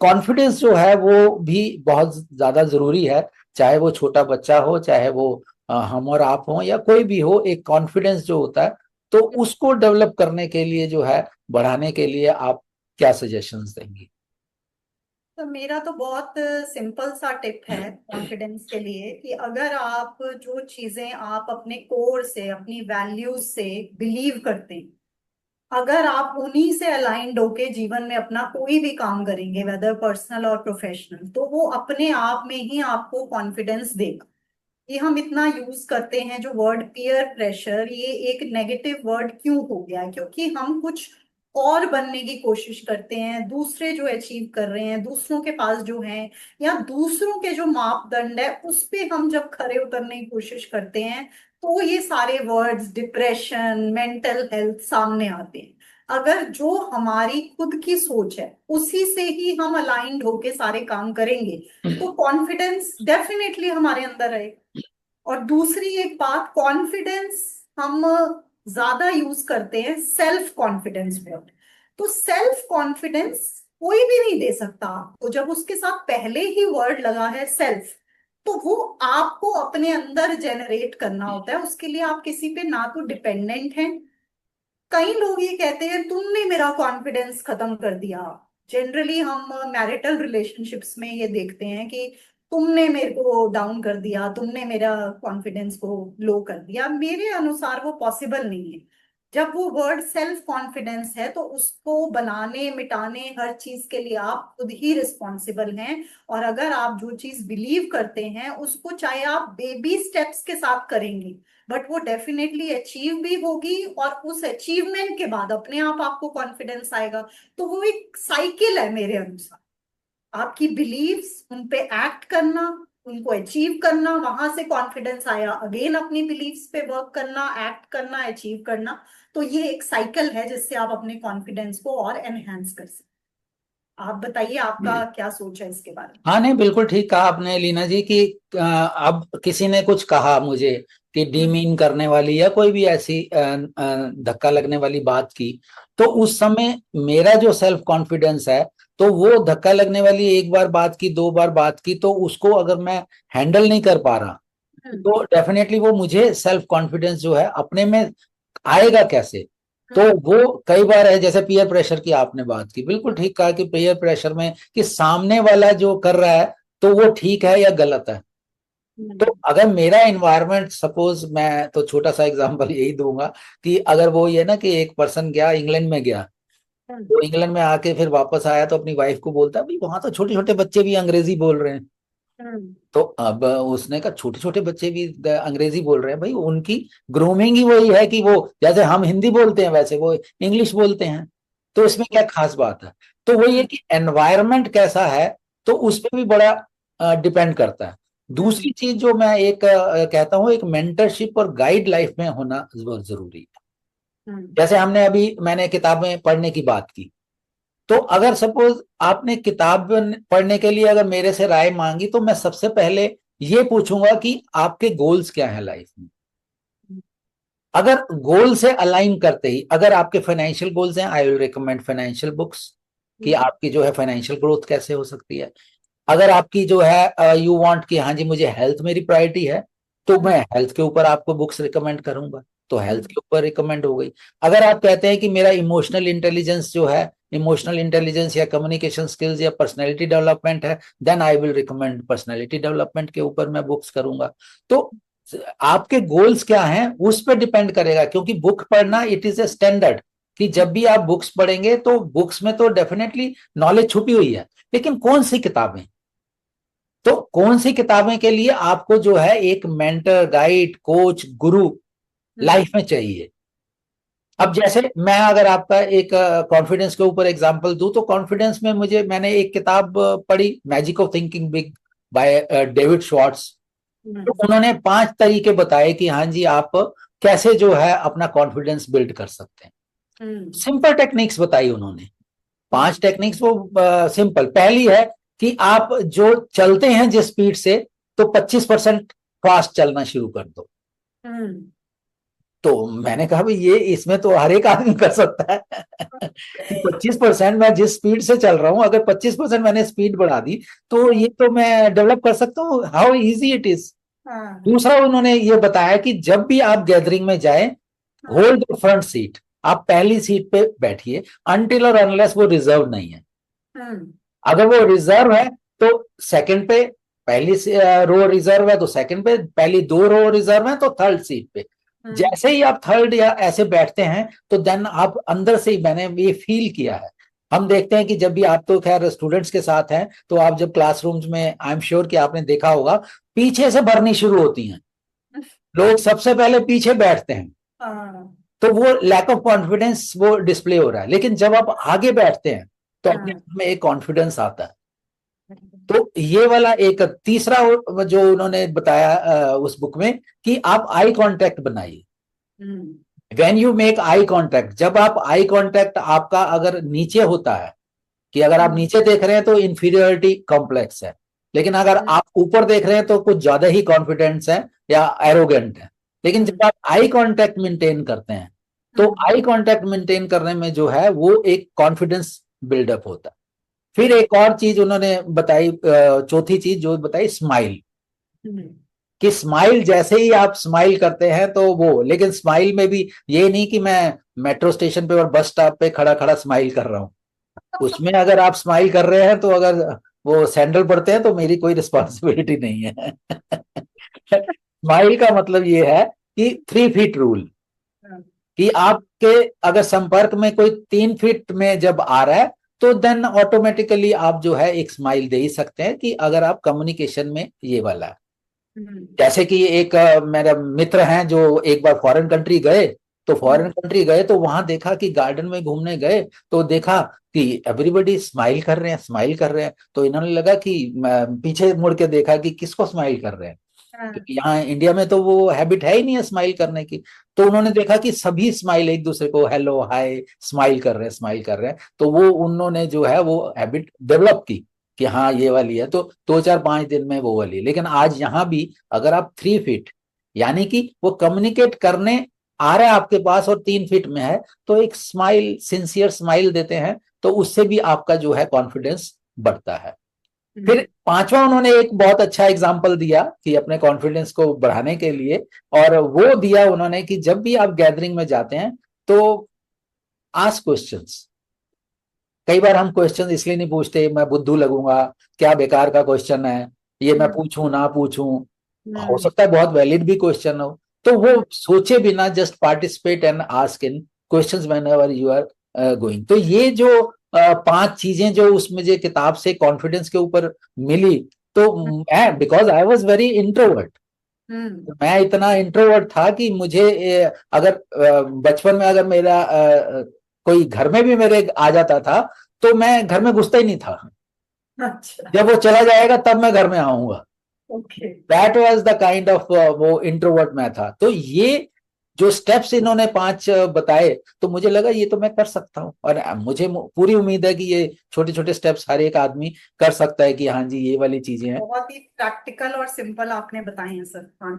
Confidence जो है वो भी बहुत ज्यादा जरूरी है, चाहे वो छोटा बच्चा हो, चाहे वो हम और आप हो, या कोई भी हो। एक कॉन्फिडेंस जो होता है, तो उसको डेवलप करने के लिए जो है, बढ़ाने के लिए आप क्या सजेशंस देंगी? तो मेरा तो बहुत सिंपल सा टिप है कॉन्फिडेंस के लिए कि अगर आप जो चीजें आप अपने कोर से, अपनी वैल्यूज से बिलीव करते हैं, अगर आप उन्हीं से अलाइंड होके जीवन में अपना कोई भी काम करेंगे, वेदर पर्सनल और प्रोफेशनल, तो वो अपने आप में ही आपको कॉन्फिडेंस देगा। ये हम इतना यूज करते हैं जो वर्ड पीयर प्रेशर, ये एक नेगेटिव वर्ड क्यों हो गया है? क्योंकि हम कुछ और बनने की कोशिश करते हैं, दूसरे जो अचीव कर रहे हैं, दूसरों के पास जो है, या दूसरों के जो मापदंड है उस पे हम जब खरे उतरने की कोशिश करते हैं, तो ये सारे वर्ड्स, डिप्रेशन, मेंटल हेल्थ सामने आते हैं। अगर जो हमारी खुद की सोच है उसी से ही हम अलाइंड होके सारे काम करेंगे, तो कॉन्फिडेंस डेफिनेटली हमारे अंदर आएगा। और दूसरी एक बात, कॉन्फिडेंस हम ज्यादा यूज करते हैं सेल्फ कॉन्फिडेंस में। तो सेल्फ कॉन्फिडेंस कोई भी नहीं दे सकता। तो जब उसके साथ पहले ही वर्ड लगा है सेल्फ, तो वो आपको अपने अंदर जेनरेट करना होता है। उसके लिए आप किसी पे ना तो डिपेंडेंट हैं। कई लोग ये कहते हैं तुमने मेरा कॉन्फिडेंस खत्म कर दिया। जनरली हम मैरिटल रिलेशनशिप्स में ये देखते हैं कि तुमने मेरे को डाउन कर दिया, तुमने मेरा कॉन्फिडेंस को लो कर दिया। मेरे अनुसार वो पॉसिबल नहीं है। जब वो वर्ड सेल्फ कॉन्फिडेंस है, तो उसको बनाने, मिटाने, हर चीज के लिए आप खुद ही रिस्पॉन्सिबल हैं। और अगर आप जो चीज बिलीव करते हैं उसको, चाहे आप बेबी स्टेप्स के साथ करेंगे, बट वो डेफिनेटली अचीव भी होगी। और उस अचीवमेंट के बाद अपने आप आपको कॉन्फिडेंस आएगा। तो वो एक साइकिल है मेरे अनुसार। आपकी बिलीव्स, उन पे एक्ट करना, उनको अचीव करना, वहां से कॉन्फिडेंस आया, अगेन अपनी बिलीव्स पे वर्क करना, एक्ट करना, अचीव करना। तो ये एक साइकिल है जिससे आप अपने कॉन्फिडेंस को और एनहेंस कर सकते हैं। आप बताइए, आपका क्या सोच है इसके बारे हाँ, नहीं, बिल्कुल ठीक कहा आपने लीना जी कि अब किसी ने कुछ कहा मुझे कि में? डीमीन करने वाली या कोई भी ऐसी धक्का लगने वाली बात की, तो उस समय मेरा जो सेल्फ कॉन्फिडेंस है, तो वो धक्का लगने वाली एक बार बात की, दो बार बात की, तो उसको अगर मैं हैंडल नहीं कर पा रहा, हम्म। तो डेफिनेटली वो मुझे सेल्फ कॉन्फिडेंस जो है अपने में आएगा कैसे? तो हम्म। वो कई बार है, जैसे पीयर प्रेशर की आपने बात की, बिल्कुल ठीक कहा कि पीयर प्रेशर में कि सामने वाला जो कर रहा है तो वो ठीक है या गलत है। तो हम्म। अगर मेरा एनवायरनमेंट, सपोज मैं तो छोटा सा एग्जांपल यही दूंगा कि अगर वो ये ना कि एक पर्सन गया इंग्लैंड में गया, हम्म। तो इंग्लैंड में आके फिर वापस आया तो अपनी वाइफ को बोलता है भाई वहां तो छोटे छोटे बच्चे भी अंग्रेजी बोल रहे हैं। हम्म। तो अब उसने कहा छोटे छोटे बच्चे भी अंग्रेजी बोल रहे हैं, भाई उनकी ग्रूमिंग ही वही है कि वो जैसे हम हिंदी बोलते हैं वैसे वो इंग्लिश बोलते हैं, तो इसमें क्या खास बात है? तो वो ये हम्म। कि एनवायरनमेंट कैसा है, तो उस पर भी बड़ा डिपेंड करता है। हम्म। दूसरी चीज जो मैं एक कहता हूँ, एक मेंटरशिप और गाइड लाइफ में होना बहुत जरूरी है। हम्म। जैसे मैंने किताबें पढ़ने की बात की, तो अगर सपोज आपने किताब पढ़ने के लिए अगर मेरे से राय मांगी, तो मैं सबसे पहले ये पूछूंगा कि आपके गोल्स क्या है लाइफ में। अगर गोल से अलाइन करते ही, अगर आपके फाइनेंशियल गोल्स हैं, आई विल रिकमेंड फाइनेंशियल बुक्स कि हम्म। आपकी जो है फाइनेंशियल ग्रोथ कैसे हो सकती है। अगर आपकी जो है यू वांट कि हाँ जी मुझे हेल्थ मेरी प्रायोरिटी है, तो मैं हेल्थ के ऊपर आपको बुक्स रिकमेंड करूंगा, तो हेल्थ हम्म। के ऊपर रिकमेंड हो गई। अगर आप कहते हैं कि मेरा इमोशनल इंटेलिजेंस जो है, इमोशनल इंटेलिजेंस या कम्युनिकेशन स्किल्स या पर्सनैलिटी डेवलपमेंट है, then I will recommend personality development के ऊपर मैं बुक्स करूंगा। तो आपके गोल्स क्या हैं उस पर डिपेंड करेगा, क्योंकि बुक पढ़ना इट इज ए स्टैंडर्ड कि जब भी आप बुक्स पढ़ेंगे तो बुक्स में तो डेफिनेटली नॉलेज छुपी हुई है, लेकिन कौन सी किताबें, तो कौन सी किताबें के लिए आपको जो है एक मेंटर, गाइड, कोच, गुरु हम्म। लाइफ में चाहिए। अब जैसे मैं अगर आपका एक कॉन्फिडेंस के ऊपर एग्जांपल दूं, तो कॉन्फिडेंस में मैंने एक किताब पढ़ी, magic of thinking big by David Schwartz. तो हम्म। उन्होंने 5 तरीके बताए कि हाँ जी आप कैसे जो है अपना कॉन्फिडेंस बिल्ड कर सकते हैं। हम्म। सिंपल टेक्निक्स बताई उन्होंने, हम्म। 5 टेक्निक्स वो सिंपल। पहली है कि आप जो चलते हैं जिस स्पीड से, तो 25% फास्ट चलना शुरू कर दो। हम्म। तो मैंने कहा भाई ये इसमें तो हर एक आदमी कर सकता है कि 25% मैं जिस स्पीड से चल रहा हूँ, अगर 25% मैंने स्पीड बढ़ा दी तो ये तो मैं डेवलप कर सकता हूँ, हाउ इजी इट इज। हाँ दूसरा उन्होंने ये बताया कि जब भी आप गैदरिंग में जाएं, हाँ होल्ड द फ्रंट सीट, आप पहली सीट पे बैठिए अनटिल और अनलेस वो रिजर्व नहीं है। हम्म अगर वो रिजर्व है तो सेकंड पे, पहली रो रिजर्व है तो सेकंड पे, पहली दो रो रिजर्व है तो थर्ड सीट पे। हम्म जैसे ही आप थर्ड या ऐसे बैठते हैं तो देन आप अंदर से ही, मैंने ये फील किया है, हम देखते हैं कि जब भी आप तो खैर स्टूडेंट्स के साथ हैं तो आप जब क्लासरूम्स में, आई एम श्योर कि आपने देखा होगा, पीछे से भरनी शुरू होती हैं, लोग सबसे पहले पीछे बैठते हैं, हाँ तो वो लैक ऑफ कॉन्फिडेंस वो डिस्प्ले हो रहा है। लेकिन जब आप आगे बैठते हैं तो अपने हाँ आप में एक कॉन्फिडेंस आता है। तो ये वाला एक तीसरा जो उन्होंने बताया उस बुक में, कि आप आई कांटेक्ट बनाइए। Hmm when you make eye contact, जब आप आई कांटेक्ट आपका अगर नीचे होता है, कि अगर आप हम्म नीचे देख रहे हैं तो इंफीरियोरिटी कॉम्प्लेक्स है, लेकिन अगर हम्म आप ऊपर देख रहे हैं तो कुछ ज्यादा ही कॉन्फिडेंस है या एरोगेंट है। लेकिन हम्म जब आप आई कांटेक्ट मेंटेन करते हैं तो हम्म आई कांटेक्ट मेंटेन करने में जो है वो एक कॉन्फिडेंस बिल्डअप होता है। फिर एक और चीज उन्होंने बताई, चौथी चीज जो बताई, स्माइल। हम्म कि स्माइल जैसे ही आप स्माइल करते हैं तो वो, लेकिन स्माइल में भी ये नहीं कि मैं मेट्रो स्टेशन पे और बस स्टॉप पे खड़ा खड़ा स्माइल कर रहा हूँ। उसमें अगर आप स्माइल कर रहे हैं तो अगर वो सैंडल पड़ते हैं तो मेरी कोई रिस्पॉन्सिबिलिटी नहीं है स्माइल का मतलब ये है कि 3 फीट रूल, हाँ, कि आपके अगर संपर्क में कोई 3 फीट में जब आ रहा है तो देन ऑटोमेटिकली आप जो है एक स्माइल दे ही सकते हैं, कि अगर आप कम्युनिकेशन में ये वाला है। हम्म जैसे कि एक मेरा मित्र हैं जो एक बार फॉरेन कंट्री गए, तो फॉरेन हम्म कंट्री गए तो वहां देखा कि गार्डन में घूमने गए तो देखा कि एवरीबडी स्माइल कर रहे हैं, स्माइल कर रहे हैं। तो इन्होंने लगा कि पीछे मुड़ के देखा कि किसको स्माइल कर रहे हैं, हाँ, क्योंकि यहाँ इंडिया में तो वो हैबिट है ही नहीं है स्माइल करने की। तो उन्होंने देखा कि सभी स्माइल एक दूसरे को हेलो हाय स्माइल कर रहे हैं, स्माइल कर रहे हैं। तो वो उन्होंने जो है वो हैबिट डेवलप की कि हाँ ये वाली है, तो 2 4 5 दिन में वो वाली है। लेकिन आज यहाँ भी अगर आप 3 फीट, यानी कि वो कम्युनिकेट करने आ रहा है आपके पास और 3 फीट में है, तो एक स्माइल, सिंसियर स्माइल देते हैं तो उससे भी आपका जो है कॉन्फिडेंस बढ़ता है। फिर हम्म पांचवा उन्होंने एक बहुत अच्छा एग्जाम्पल दिया कि अपने कॉन्फिडेंस को बढ़ाने के लिए, और वो दिया उन्होंने कि जब भी आप गैदरिंग में जाते हैं तो आस्क क्वेश्चंस। कई बार हम क्वेश्चन इसलिए नहीं पूछते, मैं बुद्धू लगूंगा, क्या बेकार का क्वेश्चन है, ये मैं हम्म पूछूं ना पूछूं, हो हम्म सकता है बहुत वैलिड भी क्वेश्चन हो। तो वो सोचे बिना just participate and ask in questions whenever you are going. तो ये जो 5 चीजें जो उसमें जो किताब से कॉन्फिडेंस के ऊपर मिली, तो मैं, because I was very introvert, hmm मैं इतना इंट्रोवर्ट था कि मुझे अगर बचपन में अगर मेरा कोई घर में भी मेरे आ जाता था तो मैं घर में घुसता ही नहीं था, अच्छा जब वो चला जाएगा तब मैं घर में आऊंगा। Okay that was the kind of वो इंट्रोवर्ट मैं था। तो ये जो स्टेप्स इन्होंने 5 बताए, तो मुझे लगा ये तो मैं कर सकता हूँ, और मुझे पूरी उम्मीद है कि ये छोटे छोटे स्टेप्स हर एक आदमी कर सकता है कि हाँ जी ये वाली चीजें हैं। बहुत ही प्रैक्टिकल और सिंपल आपने बताए हैं सर 5